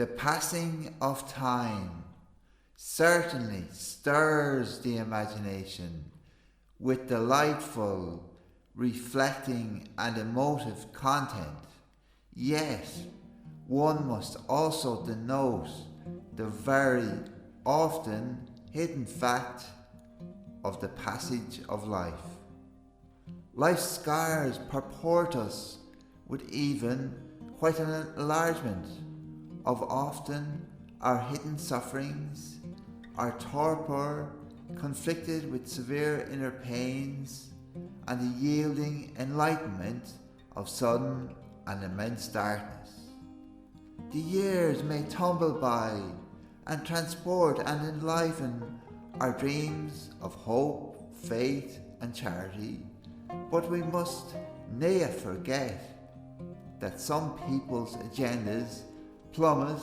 The passing of time certainly stirs the imagination with delightful, reflecting and emotive content, yet one must also denote the very often hidden fact of the passage of life. Life's scars purport us with even quite an enlargement of often our hidden sufferings, our torpor conflicted with severe inner pains, and the yielding enlightenment of sudden and immense darkness. The years may tumble by and transport and enliven our dreams of hope, faith and charity, but we must ne'er forget that some people's agendas plummet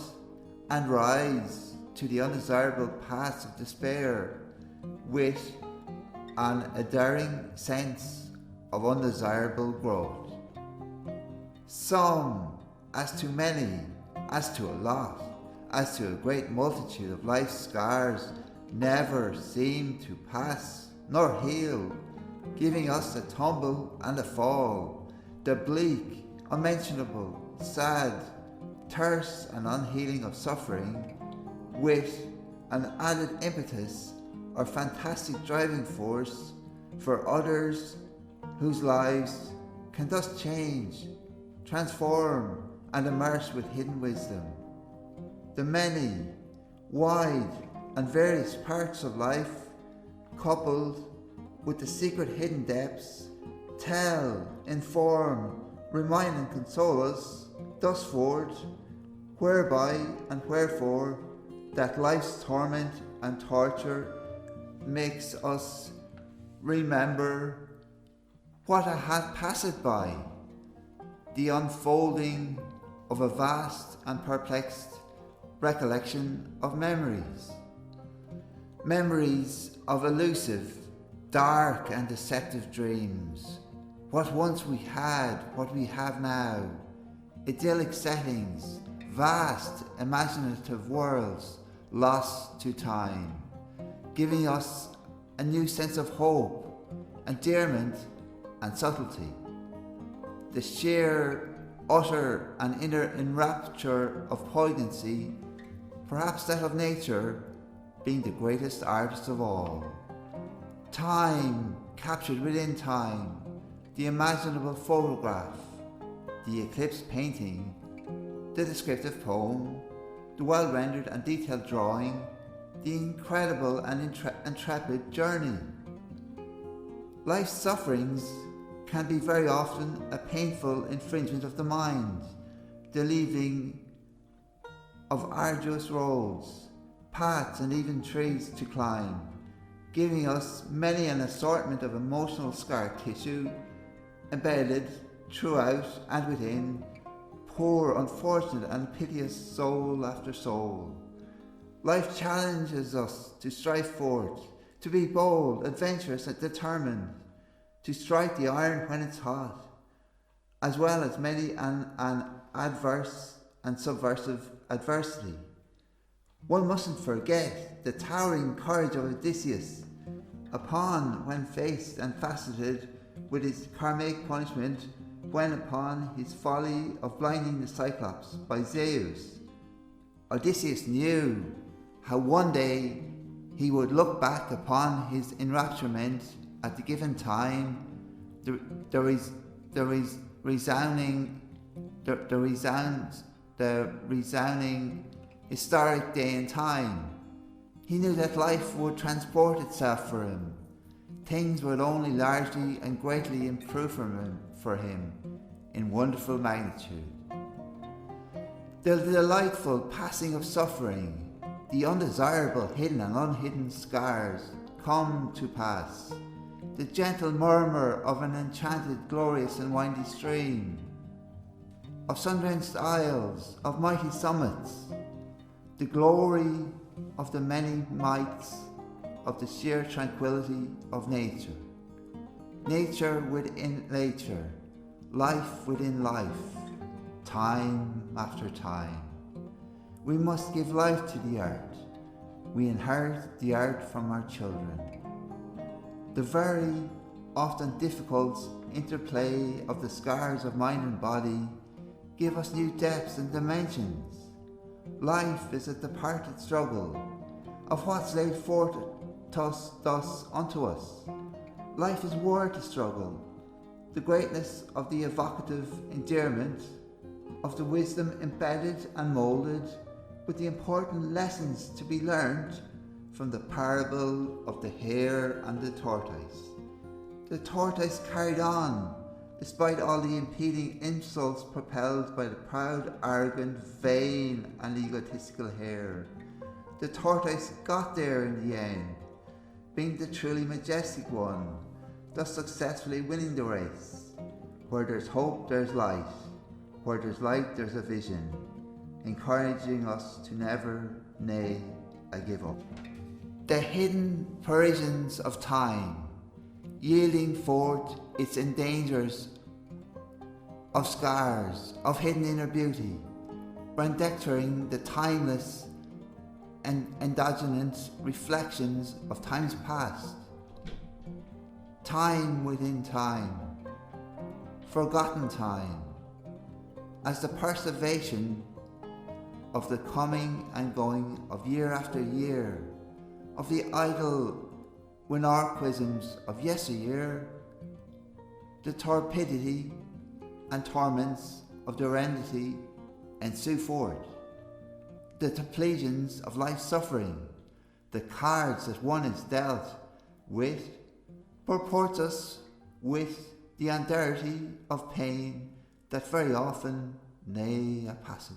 and rise to the undesirable paths of despair with an enduring sense of undesirable growth. Some, as to many, as to a lot, as to a great multitude of life's scars, never seem to pass nor heal, giving us a tumble and a fall, the bleak, unmentionable, sad, thirst and unhealing of suffering, with an added impetus or fantastic driving force for others whose lives can thus change, transform and immerse with hidden wisdom. The many, wide and various parts of life, coupled with the secret hidden depths, tell, inform, remind and console us thus forth, whereby and wherefore that life's torment and torture makes us remember what hath passed by, the unfolding of a vast and perplexed recollection of memories. Memories of elusive, dark and deceptive dreams, what once we had, what we have now, idyllic settings, vast imaginative worlds lost to time, giving us a new sense of hope, endearment and subtlety. The sheer, utter and inner enrapture of poignancy, perhaps that of nature, being the greatest artist of all. Time captured within time, the imaginable photograph, the eclipse painting, the descriptive poem, the well-rendered and detailed drawing, the incredible and intrepid journey. Life's sufferings can be very often a painful infringement of the mind, the leaving of arduous roads, paths and even trees to climb, giving us many an assortment of emotional scar tissue embedded throughout and within poor, unfortunate and piteous soul after soul. Life challenges us to strive forth, to be bold, adventurous and determined, to strike the iron when it's hot, as well as many an adverse and subversive adversity. One mustn't forget the towering courage of Odysseus, upon when faced and faceted with his karmic punishment, when upon his folly of blinding the Cyclops by Zeus. Odysseus knew how one day he would look back upon his enrapturement at the given time, the resounding historic day and time. He knew that life would transport itself for him. Things would only largely and greatly improve for him in wonderful magnitude. The delightful passing of suffering, the undesirable hidden and unhidden scars come to pass, the gentle murmur of an enchanted, glorious and windy stream, of sun-drenched isles, of mighty summits, the glory of the many mights, of the sheer tranquility of nature. Nature within nature, life within life, time after time. We must give life to the art. We inherit the art from our children. The very often difficult interplay of the scars of mind and body give us new depths and dimensions. Life is a departed struggle of what's laid forth thus unto us. Life is worth the struggle, the greatness of the evocative endearment, of the wisdom embedded and moulded, with the important lessons to be learned from the parable of the hare and the tortoise. The tortoise carried on, despite all the impeding insults propelled by the proud, arrogant, vain and egotistical hare. The tortoise got there in the end, being the truly majestic one, thus successfully winning the race. Where there's hope, there's light. Where there's light, there's a vision, encouraging us to never, nay, I give up. The hidden Parisians of time, yielding forth its endangers of scars, of hidden inner beauty, rendecturing the timeless and endogenous reflections of times past. Time within time, forgotten time, as the preservation of the coming and going of year after year, of the idle winarquisms of yesteryear, the torpidity and torments of serenity ensue forth, the depletions of life's suffering, the cards that one is dealt with, purports us with the undarity of pain that very often, nay, a passage.